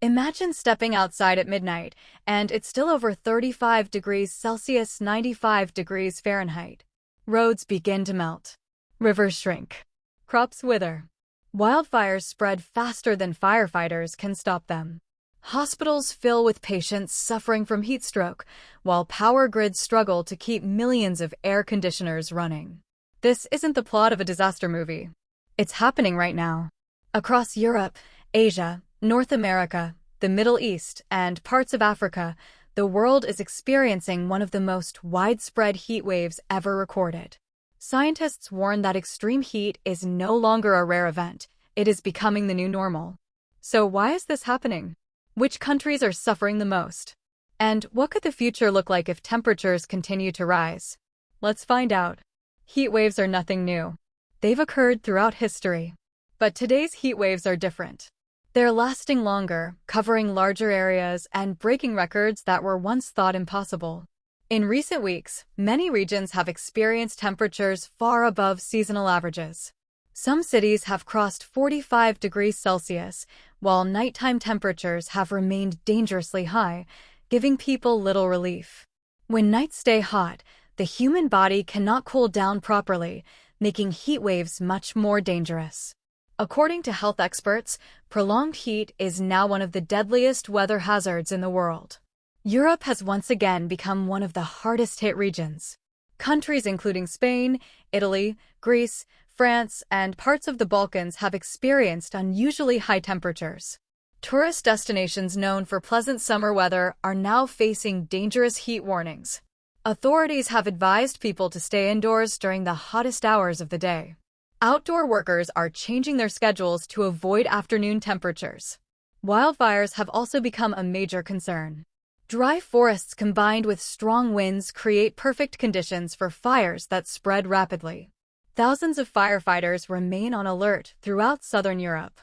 Imagine stepping outside at midnight, and it's still over 35 degrees Celsius, 95 degrees Fahrenheit. Roads begin to melt. Rivers shrink. Crops wither. Wildfires spread faster than firefighters can stop them. Hospitals fill with patients suffering from heat stroke, while power grids struggle to keep millions of air conditioners running. This isn't the plot of a disaster movie. It's happening right now. Across Europe, Asia, North America, the Middle East, and parts of Africa, the world is experiencing one of the most widespread heat waves ever recorded. Scientists warn that extreme heat is no longer a rare event. It is becoming the new normal. So why is this happening? Which countries are suffering the most? And what could the future look like if temperatures continue to rise? Let's find out. Heat waves are nothing new. They've occurred throughout history. But today's heat waves are different. They're lasting longer, covering larger areas, and breaking records that were once thought impossible. In recent weeks, many regions have experienced temperatures far above seasonal averages. Some cities have crossed 45 degrees Celsius, while nighttime temperatures have remained dangerously high, giving people little relief. When nights stay hot, the human body cannot cool down properly, making heat waves much more dangerous. According to health experts, prolonged heat is now one of the deadliest weather hazards in the world. Europe has once again become one of the hardest-hit regions. Countries including Spain, Italy, Greece, France, and parts of the Balkans have experienced unusually high temperatures. Tourist destinations known for pleasant summer weather are now facing dangerous heat warnings. Authorities have advised people to stay indoors during the hottest hours of the day. Outdoor workers are changing their schedules to avoid afternoon temperatures. Wildfires have also become a major concern. Dry forests combined with strong winds create perfect conditions for fires that spread rapidly. Thousands of firefighters remain on alert throughout southern Europe.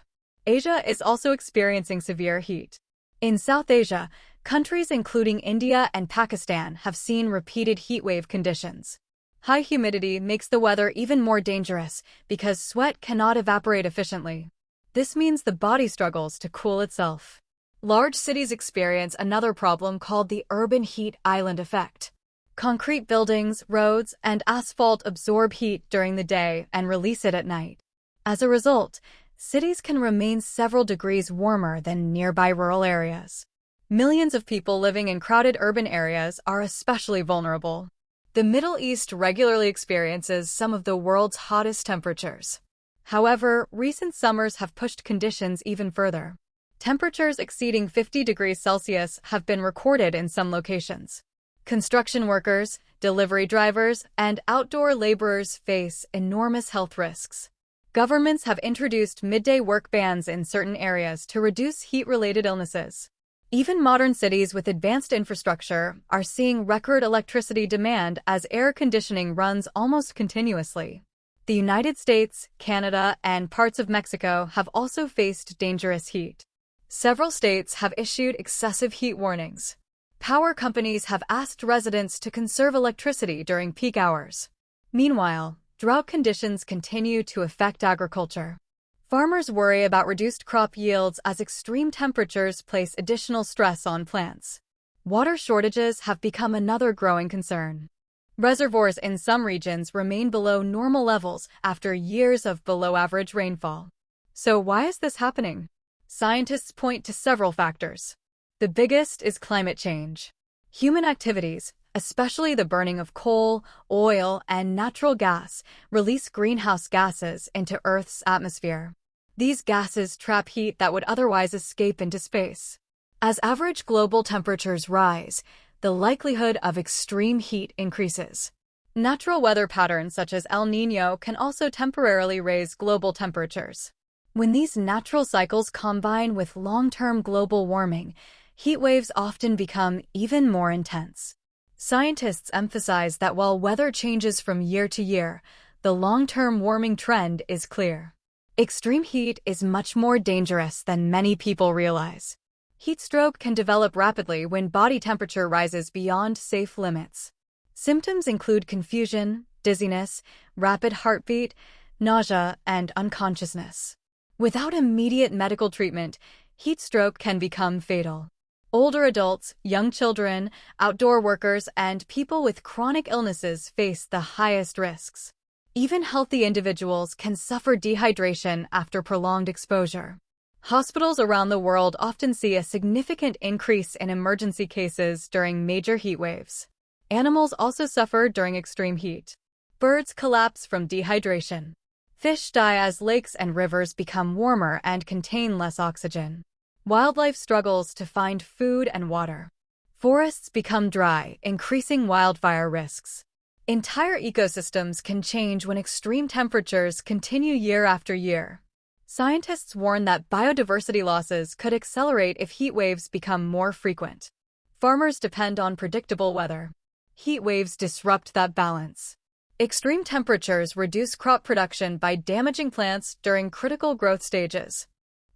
Asia is also experiencing severe heat. In South Asia, countries including India and Pakistan have seen repeated heatwave conditions. High humidity makes the weather even more dangerous because sweat cannot evaporate efficiently. This means the body struggles to cool itself. Large cities experience another problem called the urban heat island effect. Concrete buildings, roads, and asphalt absorb heat during the day and release it at night. As a result, cities can remain several degrees warmer than nearby rural areas. Millions of people living in crowded urban areas are especially vulnerable. The Middle East regularly experiences some of the world's hottest temperatures. However, recent summers have pushed conditions even further. Temperatures exceeding 50 degrees Celsius have been recorded in some locations. Construction workers, delivery drivers, and outdoor laborers face enormous health risks. Governments have introduced midday work bans in certain areas to reduce heat-related illnesses. Even modern cities with advanced infrastructure are seeing record electricity demand as air conditioning runs almost continuously. The United States, Canada, and parts of Mexico have also faced dangerous heat. Several states have issued excessive heat warnings. Power companies have asked residents to conserve electricity during peak hours. Meanwhile, drought conditions continue to affect agriculture. Farmers worry about reduced crop yields as extreme temperatures place additional stress on plants. Water shortages have become another growing concern. Reservoirs in some regions remain below normal levels after years of below-average rainfall. So why is this happening? Scientists point to several factors. The biggest is climate change. Human activities, especially the burning of coal, oil, and natural gas, release greenhouse gases into Earth's atmosphere. These gases trap heat that would otherwise escape into space. As average global temperatures rise, the likelihood of extreme heat increases. Natural weather patterns such as El Niño can also temporarily raise global temperatures. When these natural cycles combine with long-term global warming, heat waves often become even more intense. Scientists emphasize that while weather changes from year to year, the long-term warming trend is clear. Extreme heat is much more dangerous than many people realize. Heat stroke can develop rapidly when body temperature rises beyond safe limits. Symptoms include confusion, dizziness, rapid heartbeat, nausea, and unconsciousness. Without immediate medical treatment, heat stroke can become fatal. Older adults, young children, outdoor workers, and people with chronic illnesses face the highest risks. Even healthy individuals can suffer dehydration after prolonged exposure. Hospitals around the world often see a significant increase in emergency cases during major heat waves. Animals also suffer during extreme heat. Birds collapse from dehydration. Fish die as lakes and rivers become warmer and contain less oxygen. Wildlife struggles to find food and water. Forests become dry, increasing wildfire risks. Entire ecosystems can change when extreme temperatures continue year after year. Scientists warn that biodiversity losses could accelerate if heat waves become more frequent. Farmers depend on predictable weather. Heat waves disrupt that balance. Extreme temperatures reduce crop production by damaging plants during critical growth stages.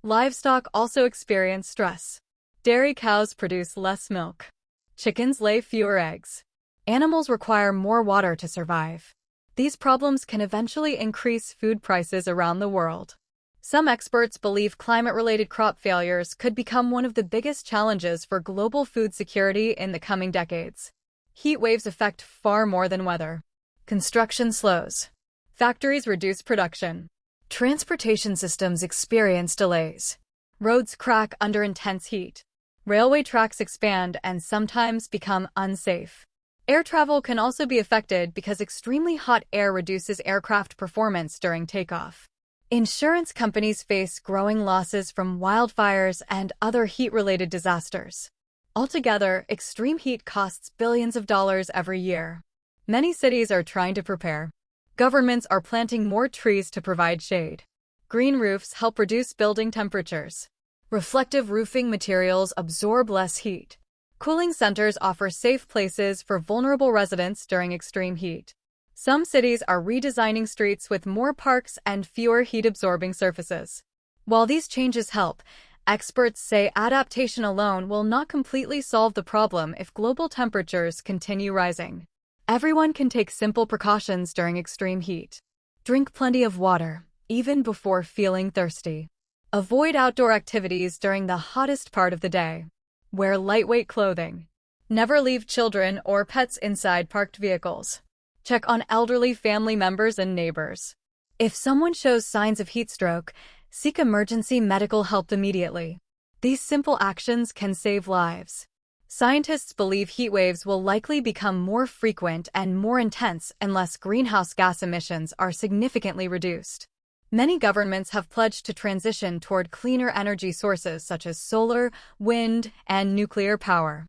Livestock also experience stress. Dairy cows produce less milk. Chickens lay fewer eggs. Animals require more water to survive. These problems can eventually increase food prices around the world. Some experts believe climate-related crop failures could become one of the biggest challenges for global food security in the coming decades. Heat waves affect far more than weather. Construction slows. Factories reduce production. Transportation systems experience delays. Roads crack under intense heat. Railway tracks expand and sometimes become unsafe. Air travel can also be affected because extremely hot air reduces aircraft performance during takeoff. Insurance companies face growing losses from wildfires and other heat-related disasters. Altogether, extreme heat costs billions of dollars every year. Many cities are trying to prepare. Governments are planting more trees to provide shade. Green roofs help reduce building temperatures. Reflective roofing materials absorb less heat. Cooling centers offer safe places for vulnerable residents during extreme heat. Some cities are redesigning streets with more parks and fewer heat-absorbing surfaces. While these changes help, experts say adaptation alone will not completely solve the problem if global temperatures continue rising. Everyone can take simple precautions during extreme heat. Drink plenty of water, even before feeling thirsty. Avoid outdoor activities during the hottest part of the day. Wear lightweight clothing. Never leave children or pets inside parked vehicles. Check on elderly family members and neighbors. If someone shows signs of heat stroke, seek emergency medical help immediately. These simple actions can save lives. Scientists believe heat waves will likely become more frequent and more intense unless greenhouse gas emissions are significantly reduced. Many governments have pledged to transition toward cleaner energy sources such as solar, wind, and nuclear power.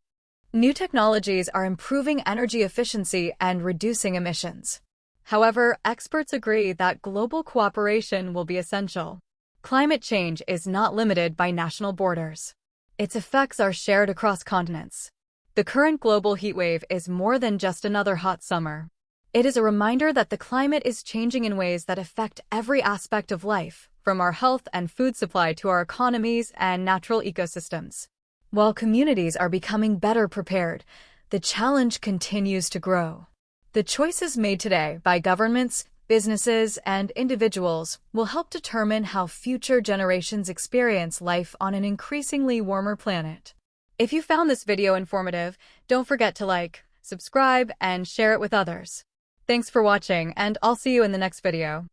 New technologies are improving energy efficiency and reducing emissions. However, experts agree that global cooperation will be essential. Climate change is not limited by national borders. Its effects are shared across continents. The current global heatwave is more than just another hot summer. It is a reminder that the climate is changing in ways that affect every aspect of life, from our health and food supply to our economies and natural ecosystems. While communities are becoming better prepared, the challenge continues to grow. The choices made today by governments, businesses, and individuals will help determine how future generations experience life on an increasingly warmer planet. If you found this video informative, don't forget to like, subscribe, and share it with others. Thanks for watching, and I'll see you in the next video.